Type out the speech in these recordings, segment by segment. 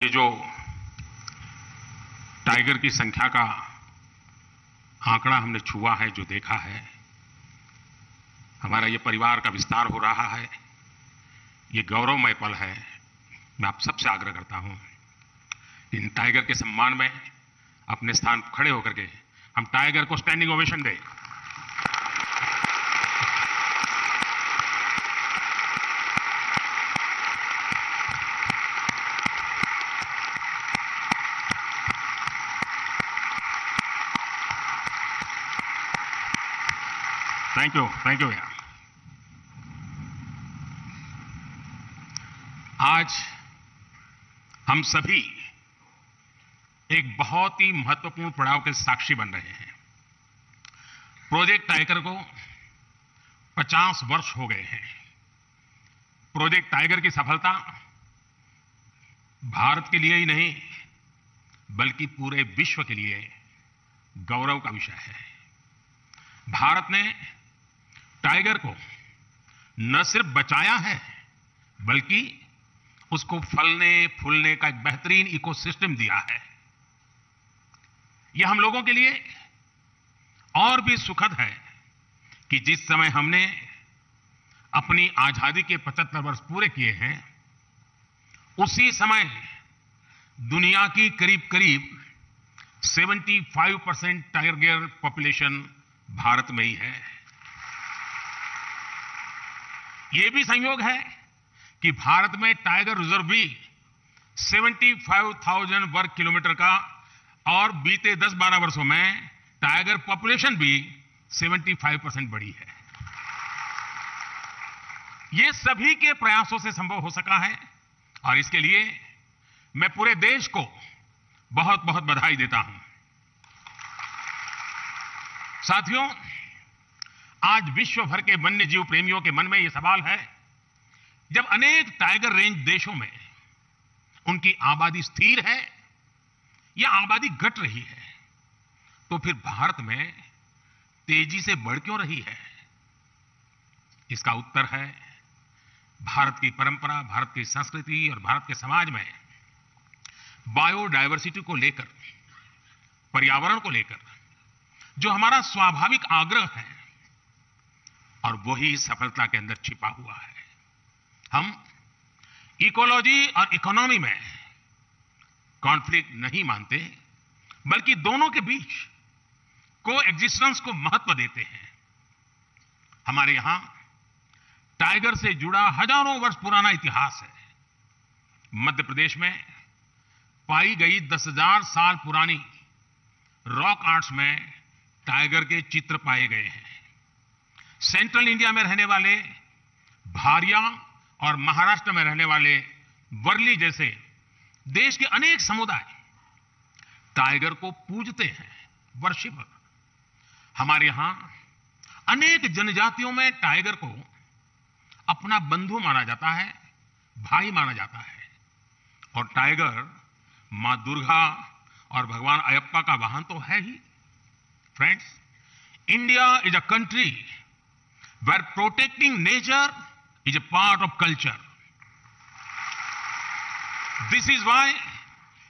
ये जो टाइगर की संख्या का आंकड़ा हमने छुआ है, जो देखा है, हमारा ये परिवार का विस्तार हो रहा है, ये गौरवमय पल है। मैं आप सबसे आग्रह करता हूं, इन टाइगर के सम्मान में अपने स्थान पर खड़े होकर के हम टाइगर को स्टैंडिंग ओवेशन दें। थैंक यू भैया। आज हम सभी एक बहुत ही महत्वपूर्ण पड़ाव के साक्षी बन रहे हैं। प्रोजेक्ट टाइगर को 50 वर्ष हो गए हैं। प्रोजेक्ट टाइगर की सफलता भारत के लिए ही नहीं, बल्कि पूरे विश्व के लिए गौरव का विषय है। भारत ने टाइगर को न सिर्फ बचाया है, बल्कि उसको फलने फूलने का एक बेहतरीन इकोसिस्टम दिया है। यह हम लोगों के लिए और भी सुखद है कि जिस समय हमने अपनी आजादी के 75 वर्ष पूरे किए हैं, उसी समय दुनिया की करीब करीब 75% टाइगर पॉपुलेशन भारत में ही है। यह भी संयोग है कि भारत में टाइगर रिजर्व भी 75,000 वर्ग किलोमीटर का, और बीते 10-12 वर्षों में टाइगर पॉपुलेशन भी 75% बढ़ी है। यह सभी के प्रयासों से संभव हो सका है, और इसके लिए मैं पूरे देश को बहुत बहुत बधाई देता हूं। साथियों, आज विश्व भर के वन्य जीव प्रेमियों के मन में यह सवाल है, जब अनेक टाइगर रेंज देशों में उनकी आबादी स्थिर है या आबादी घट रही है, तो फिर भारत में तेजी से बढ़ क्यों रही है? इसका उत्तर है भारत की परंपरा, भारत की संस्कृति और भारत के समाज में बायोडायवर्सिटी को लेकर, पर्यावरण को लेकर जो हमारा स्वाभाविक आग्रह है, और वही सफलता के अंदर छिपा हुआ है। हम इकोलॉजी और इकोनॉमी में कॉन्फ्लिक्ट नहीं मानते, बल्कि दोनों के बीच को एग्जिस्टेंस को महत्व देते हैं। हमारे यहां टाइगर से जुड़ा हजारों वर्ष पुराना इतिहास है। मध्य प्रदेश में पाई गई 10,000 साल पुरानी रॉक आर्ट्स में टाइगर के चित्र पाए गए हैं। सेंट्रल इंडिया में रहने वाले भारिया और महाराष्ट्र में रहने वाले वर्ली जैसे देश के अनेक समुदाय टाइगर को पूजते हैं, वर्शिपर। हमारे यहां अनेक जनजातियों में टाइगर को अपना बंधु माना जाता है, भाई माना जाता है। और टाइगर मां दुर्गा और भगवान अयप्पा का वाहन तो है ही। Friends, India is a country where protecting nature is a part of culture. This is why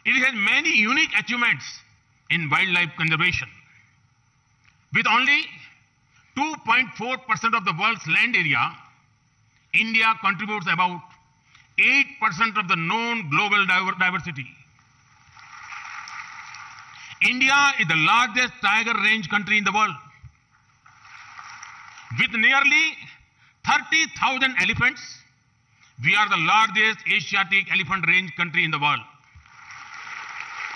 it has many unique achievements in wildlife conservation. With only 2.4% of the world's land area, India contributes about 8% of the known global diversity. India is the largest tiger range country in the world. With nearly 30,000 elephants, we are the largest Asiatic elephant range country in the world.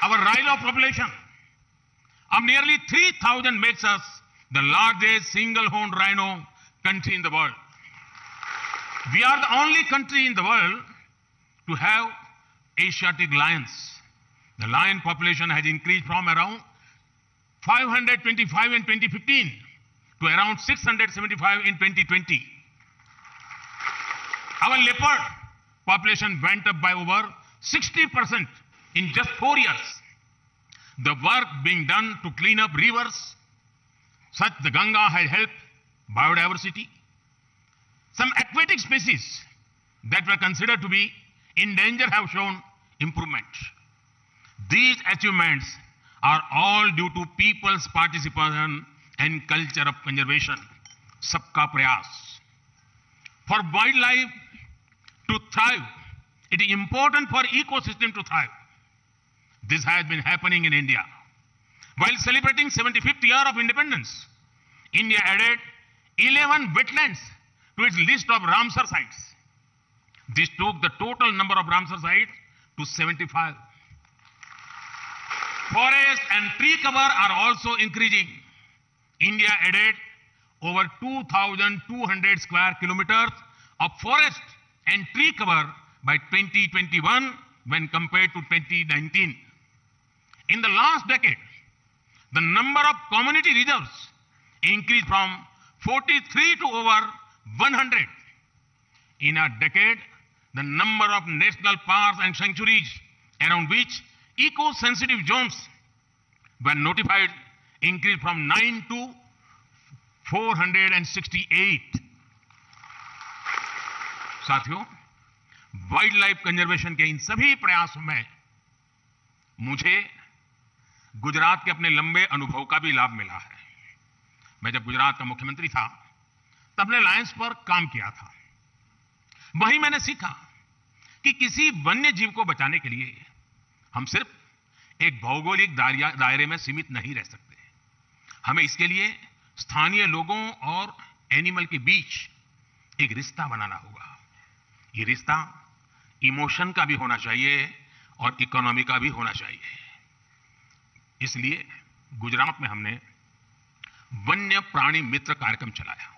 Our rhino population of nearly 3,000 makes us the largest single-horned rhino country in the world. We are the only country in the world to have Asiatic lions. The lion population has increased from around 525 in 2015 to around 675 in 2020. Our leopard population went up by over 60% in just 4 years. The work being done to clean up rivers, such the Ganga, has helped biodiversity. Some aquatic species that were considered to be in danger have shown improvement. These achievements are all due to people's participation and culture of conservation. Sabka prayas. For wildlife to thrive, it is important for ecosystem to thrive. This has been happening in India. While celebrating 75th year of independence, India added 11 wetlands to its list of Ramsar sites. This took the total number of Ramsar sites to 75. Forest and tree cover are also increasing. India added over 2,200 square kilometers of forest and tree cover by 2021 when compared to 2019. In the last decade, the number of community reserves increased from 43 to over 100. In a decade, the number of national parks and sanctuaries around which eco-sensitive zones were notified increased from 9 to 468. साथियों, wild life conservation के इन सभी प्रयासों में मुझे गुजरात के अपने लंबे अनुभव का भी लाभ मिला है। मैं जब गुजरात का मुख्यमंत्री था तब मैंने लायंस पर काम किया था। वहीं मैंने सीखा कि किसी वन्य जीव को बचाने के लिए हम सिर्फ एक भौगोलिक दायरे में सीमित नहीं रह सकते। हमें इसके लिए स्थानीय लोगों और एनिमल के बीच एक रिश्ता बनाना होगा। ये रिश्ता इमोशन का भी होना चाहिए और इकोनॉमी का भी होना चाहिए। इसलिए गुजरात में हमने वन्य प्राणी मित्र कार्यक्रम चलाया।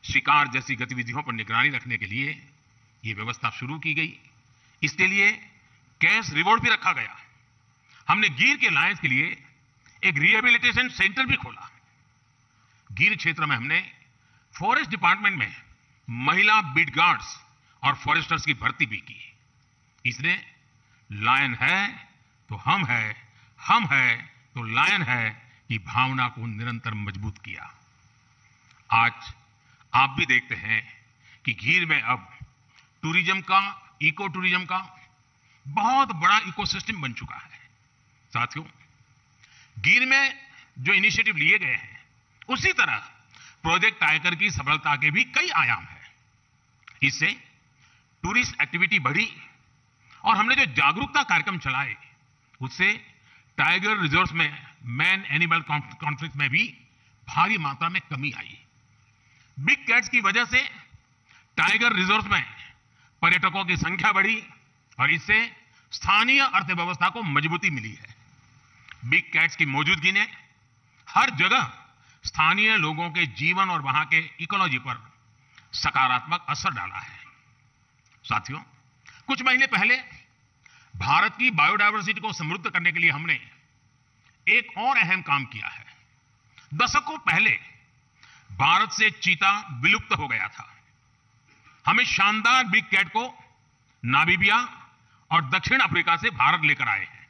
शिकार जैसी गतिविधियों पर निगरानी रखने के लिए यह व्यवस्था शुरू की गई। इसके लिए कैश रिवॉर्ड भी रखा गया। हमने गिर के लायंस के लिए एक रिहेबिलिटेशन सेंटर भी खोला। गिर क्षेत्र में हमने फॉरेस्ट डिपार्टमेंट में महिला बीट गार्ड्स और फॉरेस्टर्स की भर्ती भी की। इसने लायन है तो हम है तो लायन है की भावना को निरंतर मजबूत किया। आज आप भी देखते हैं कि गिर में अब टूरिज्म का, इको टूरिज्म का बहुत बड़ा इकोसिस्टम बन चुका है। साथियों, गिर में जो इनिशिएटिव लिए गए हैं उसी तरह प्रोजेक्ट टाइगर की सफलता के भी कई आयाम हैं। इससे टूरिस्ट एक्टिविटी बढ़ी और हमने जो जागरूकता कार्यक्रम चलाए उससे टाइगर रिजर्व्स में मैन एनिमल कॉन्फ्लिक्ट में भी भारी मात्रा में कमी आई। बिग कैट्स की वजह से टाइगर रिजर्व्स में पर्यटकों की संख्या बढ़ी और इससे स्थानीय अर्थव्यवस्था को मजबूती मिली है। बिग कैट्स की मौजूदगी ने हर जगह स्थानीय लोगों के जीवन और वहां के इकोलॉजी पर सकारात्मक असर डाला है। साथियों, कुछ महीने पहले भारत की बायोडायवर्सिटी को समृद्ध करने के लिए हमने एक और अहम काम किया है। दशकों पहले भारत से चीता विलुप्त हो गया था। हमें शानदार बिग कैट को नामीबिया और दक्षिण अफ्रीका से भारत लेकर आए हैं।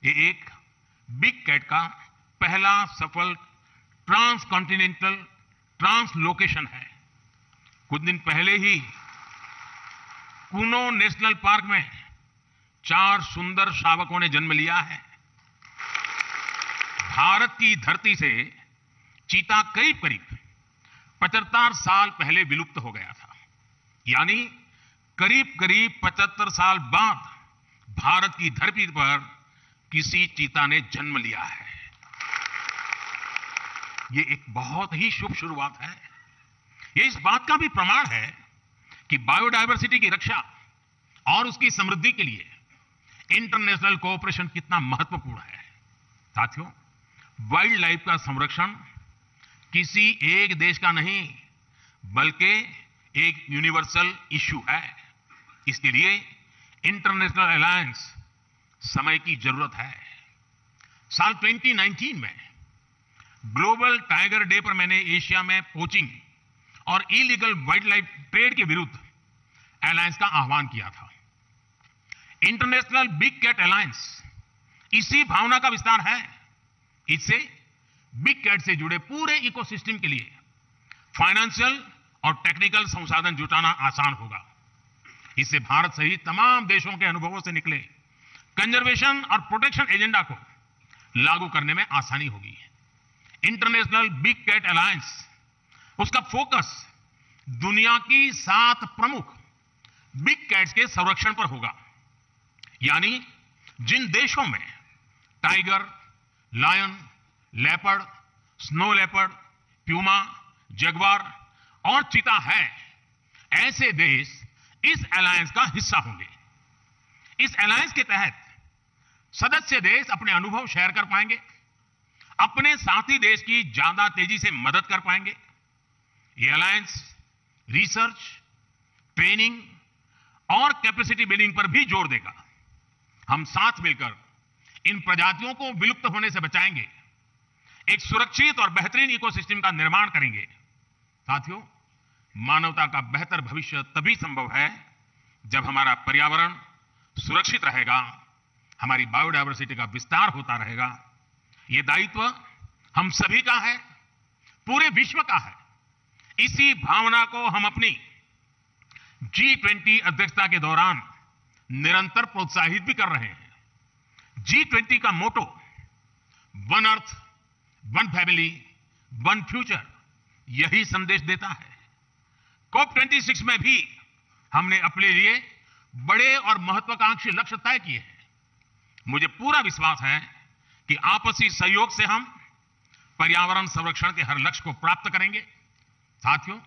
ये एक बिग कैट का पहला सफल ट्रांसकॉन्टिनेंटल ट्रांसलोकेशन है। कुछ दिन पहले ही कुनो नेशनल पार्क में 4 सुंदर शावकों ने जन्म लिया है। भारत की धरती से चीता करीब 75 साल पहले विलुप्त हो गया था। यानी करीब 75 साल बाद भारत की धरती पर किसी चीता ने जन्म लिया है। ये एक बहुत ही शुभ शुरुआत है। ये इस बात का भी प्रमाण है कि बायोडायवर्सिटी की रक्षा और उसकी समृद्धि के लिए इंटरनेशनल कोऑपरेशन कितना महत्वपूर्ण है। साथियों, वाइल्ड लाइफ का संरक्षण किसी एक देश का नहीं बल्कि एक यूनिवर्सल इश्यू है। इसके लिए इंटरनेशनल अलायंस समय की जरूरत है। साल 2019 में ग्लोबल टाइगर डे पर मैंने एशिया में पोचिंग और इलीगल वाइल्ड लाइफ ट्रेड के विरुद्ध अलायंस का आह्वान किया था। इंटरनेशनल बिग कैट अलायंस इसी भावना का विस्तार है। इससे बिग कैट से जुड़े पूरे इकोसिस्टम के लिए फाइनेंशियल और टेक्निकल संसाधन जुटाना आसान होगा। इससे भारत सहित तमाम देशों के अनुभवों से निकले कंजर्वेशन और प्रोटेक्शन एजेंडा को लागू करने में आसानी होगी। इंटरनेशनल बिग कैट अलायंस, उसका फोकस दुनिया की 7 प्रमुख बिग कैट्स के संरक्षण पर होगा। यानी जिन देशों में tiger, lion, leopard, snow leopard, puma, jaguar और चीता है, ऐसे देश इस अलायंस का हिस्सा होंगे। इस अलायंस के तहत सदस्य देश अपने अनुभव शेयर कर पाएंगे, अपने साथी देश की ज्यादा तेजी से मदद कर पाएंगे। ये अलायंस रिसर्च, ट्रेनिंग और कैपेसिटी बिल्डिंग पर भी जोर देगा। हम साथ मिलकर इन प्रजातियों को विलुप्त होने से बचाएंगे, एक सुरक्षित और बेहतरीन इकोसिस्टम का निर्माण करेंगे। साथियों, मानवता का बेहतर भविष्य तभी संभव है जब हमारा पर्यावरण सुरक्षित रहेगा, हमारी बायोडायवर्सिटी का विस्तार होता रहेगा। यह दायित्व हम सभी का है, पूरे विश्व का है। इसी भावना को हम अपनी G20 अध्यक्षता के दौरान निरंतर प्रोत्साहित भी कर रहे हैं। G20 का motto one earth, one family, one future यही संदेश देता है। COP26 में भी हमने अपने लिए बड़े और महत्वाकांक्षी लक्ष्य तय किए हैं। मुझे पूरा विश्वास है कि आपसी सहयोग से हम पर्यावरण संरक्षण के हर लक्ष्य को प्राप्त करेंगे। साथियों,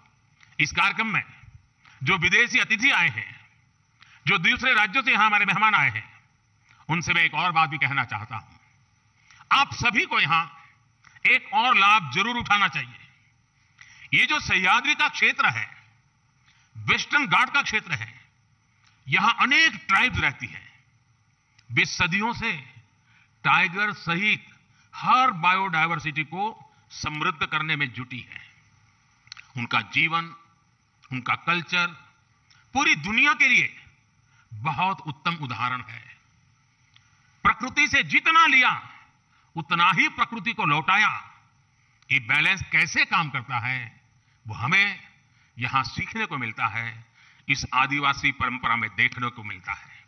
इस कार्यक्रम में जो विदेशी अतिथि आए हैं, जो दूसरे राज्यों से यहां हमारे मेहमान आए हैं, उनसे मैं एक और बात भी कहना चाहता हूं। आप सभी को यहां एक और लाभ जरूर उठाना चाहिए। ये जो सह्याद्री का क्षेत्र है, वेस्टर्न घाट का क्षेत्र है, यहां अनेक ट्राइब्स रहती हैं। वे सदियों से टाइगर सहित हर बायोडायवर्सिटी को समृद्ध करने में जुटी है। उनका जीवन, उनका कल्चर पूरी दुनिया के लिए बहुत उत्तम उदाहरण है। प्रकृति से जितना लिया उतना ही प्रकृति को लौटाया। ये बैलेंस कैसे काम करता है, वो हमें यहां सीखने को मिलता है, इस आदिवासी परंपरा में देखने को मिलता है।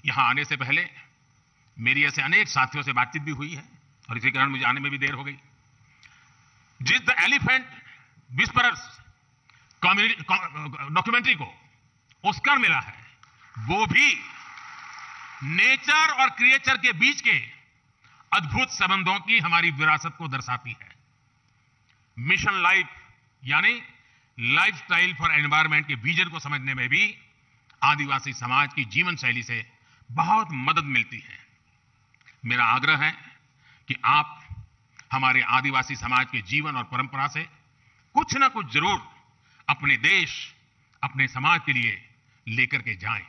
यहां आने से पहले मेरी ऐसे अनेक साथियों से बातचीत भी हुई है और इसी कारण मुझे आने में भी देर हो गई। जिस द एलिफेंट विस्परर्स डॉक्यूमेंट्री को ऑस्कर मिला है, वो भी नेचर और क्रिएचर के बीच के अद्भुत संबंधों की हमारी विरासत को दर्शाती है। मिशन लाइफ यानी लाइफस्टाइल फॉर एनवायरनमेंट के विजन को समझने में भी आदिवासी समाज की जीवन शैली से बहुत मदद मिलती है। मेरा आग्रह है कि आप हमारे आदिवासी समाज के जीवन और परंपरा से कुछ ना कुछ जरूर अपने देश, अपने समाज के लिए लेकर के जाएं।